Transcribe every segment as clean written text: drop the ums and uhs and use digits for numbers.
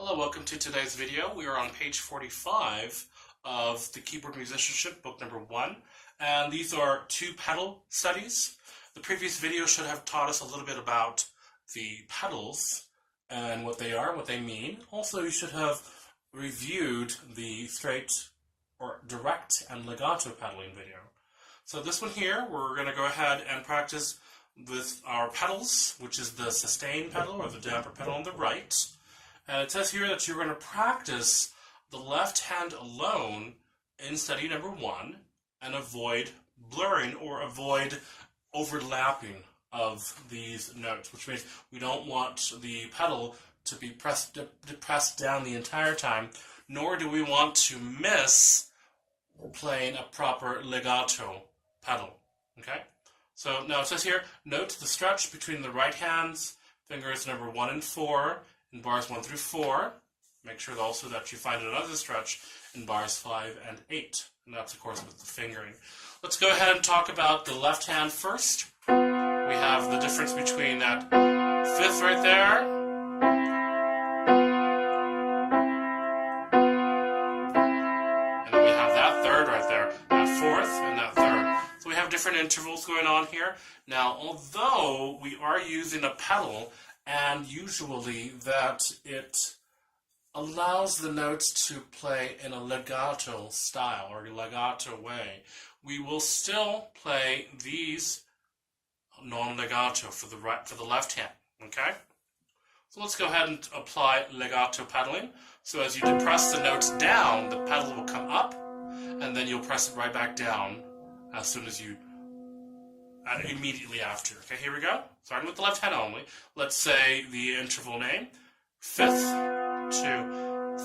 Hello, welcome to today's video. We are on page 45 of the Keyboard Musicianship, book number 1, and these are two pedal studies. The previous video should have taught us a little bit about the pedals and what they are, what they mean. Also, you should have reviewed the straight or direct and legato pedaling video. So this one here, we're going to go ahead and practice with our pedals, which is the sustain pedal or the damper pedal on the right. And it says here that you're going to practice the left hand alone in study number 1 and avoid blurring or avoid overlapping of these notes, which means we don't want the pedal to be pressed down the entire time, nor do we want to miss playing a proper legato pedal. Okay? So now it says here, note the stretch between the right hand's fingers number 1 and 4 in bars 1 through 4. Make sure also that you find another stretch in bars 5 and 8. And that's, of course, with the fingering. Let's go ahead and talk about the left hand first. We have the difference between that 5th right there and then we have that 3rd right there, that 4th and that 3rd. So we have different intervals going on here. Now, although we are using a pedal, and usually that it allows the notes to play in a legato style or legato way, we will still play these non-legato for the left hand. Okay? So let's go ahead and apply legato pedaling. So as you depress the notes down, the pedal will come up, and then you'll press it right back down as soon as you immediately after. Okay, here we go. Starting with the left hand only. Let's say the interval name. 5th, 2,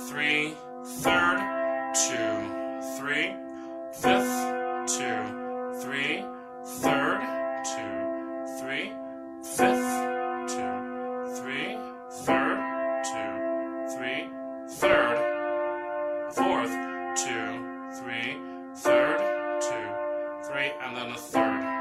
3, 3rd, 2, 3, 5th, 2, 3, 3rd, 2, 3, 5th, 2, 3, 3rd, 2, 3, 3rd, 4th, 2, 3, 3rd, 2, 3, and then a 3rd.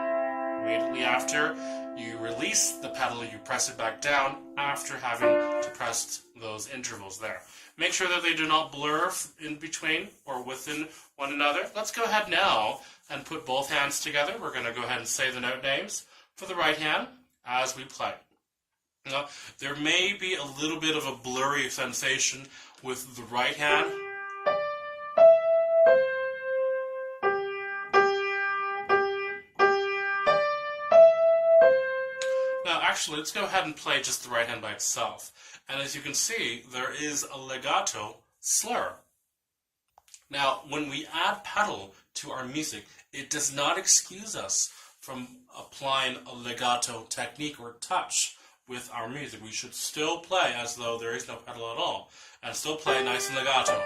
Immediately after you release the pedal, you press it back down after having depressed those intervals there. Make sure that they do not blur in between or within one another. Let's go ahead now and put both hands together. We're going to go ahead and say the note names for the right hand as we play. Now, there may be a little bit of a blurry sensation with the right hand. Actually, let's go ahead and play just the right hand by itself. And as you can see, there is a legato slur. Now, when we add pedal to our music, it does not excuse us from applying a legato technique or touch with our music. We should still play as though there is no pedal at all, and still play nice and legato.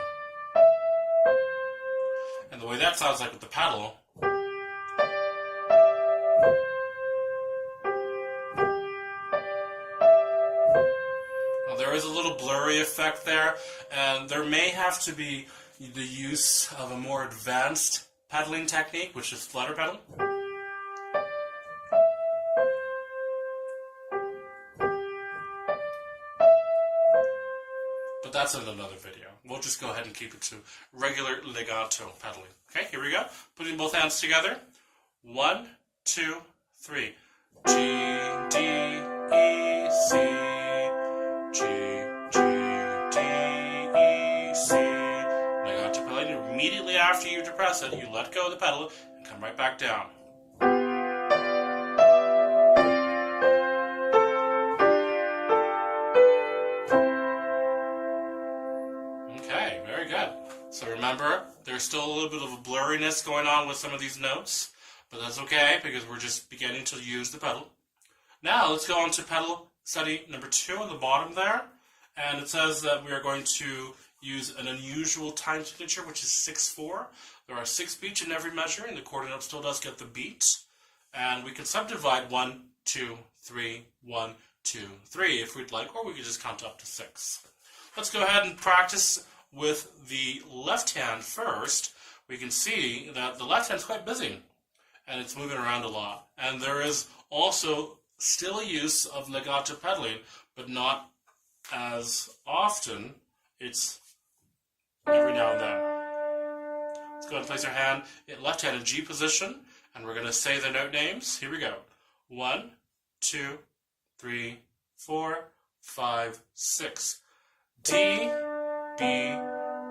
And the way that sounds like with the pedal, there is a little blurry effect there, and there may have to be the use of a more advanced pedaling technique, which is flutter pedal. But that's in another video. We'll just go ahead and keep it to regular legato pedaling. Okay, here we go. Putting both hands together. 1, 2, 3. G, D, E, C. G, G, D, E, C. Legato pedaling. Immediately after you depress it, you let go of the pedal and come right back down. Okay, very good. So remember, there's still a little bit of a blurriness going on with some of these notes, but that's okay because we're just beginning to use the pedal. Now let's go on to pedal study number 2 on the bottom there, and it says that we are going to use an unusual time signature, which is 6/4. There are 6 beats in every measure, and the quarter note still does get the beat. And we can subdivide 1, 2, 3, 1, 2, 3 if we'd like, or we could just count up to 6. Let's go ahead and practice with the left hand first. We can see that the left hand's quite busy, and it's moving around a lot. And there is also still use of legato pedaling, but not as often It's every now and then. Let's go ahead and place our hand in left hand in G position, and we're going to say the note names. Here we go. 1, 2, 3, 4, 5, 6. D, B,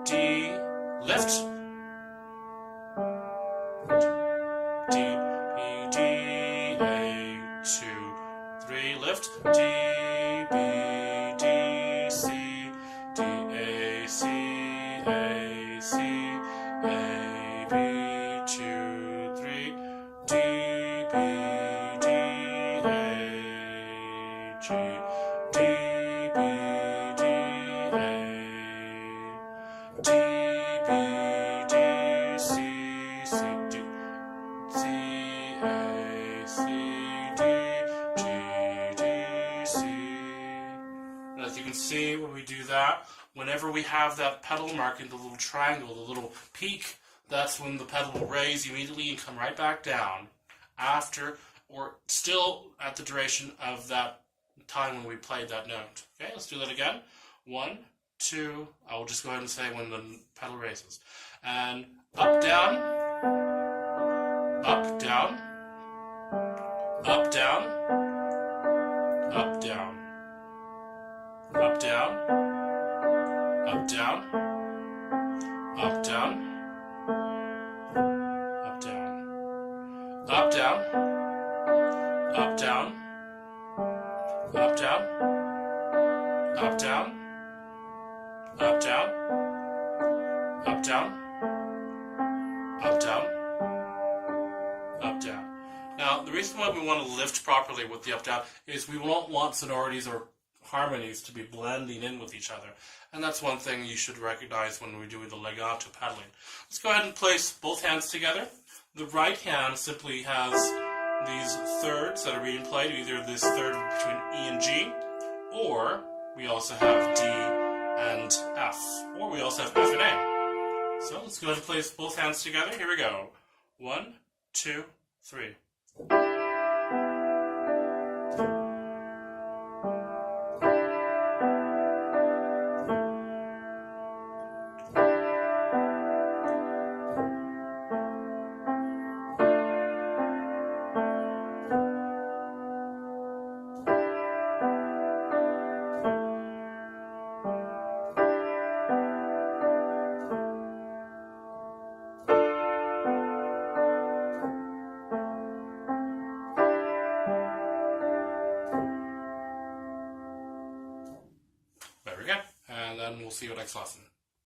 D, lift. D, B, D, A, 2, 3, lift. D, B, D, C, D, A, C, A, C, A, B, 2, 3, D, B, D, A, G, D, B, D, A, D, B, D, C, C, D, C, A, C, D, G, D, C. And as you can see, when we do that, whenever we have that pedal marking the little triangle, the little peak, that's when the pedal will raise immediately and come right back down after, or still at the duration of that time when we played that note. Okay, let's do that again. 1, 2, I will just go ahead and say when the pedal raises. And up, down, up, down, up, down, up, down, up, down, up, down, up, down, up, down, up, down, up, down, up, down, up, down, up, down, up, down, up, down, up, down. Now, the reason why we want to lift properly with the up, down is we won't want sonorities or harmonies to be blending in with each other. And that's one thing you should recognize when we're doing the legato pedaling. Let's go ahead and place both hands together. The right hand simply has these thirds that are being played, either this third between E and G, or we also have D and F, or we also have F and A. So let's go ahead and place both hands together. Here we go. 1, 2, 3. There we go. And then we'll see you next lesson.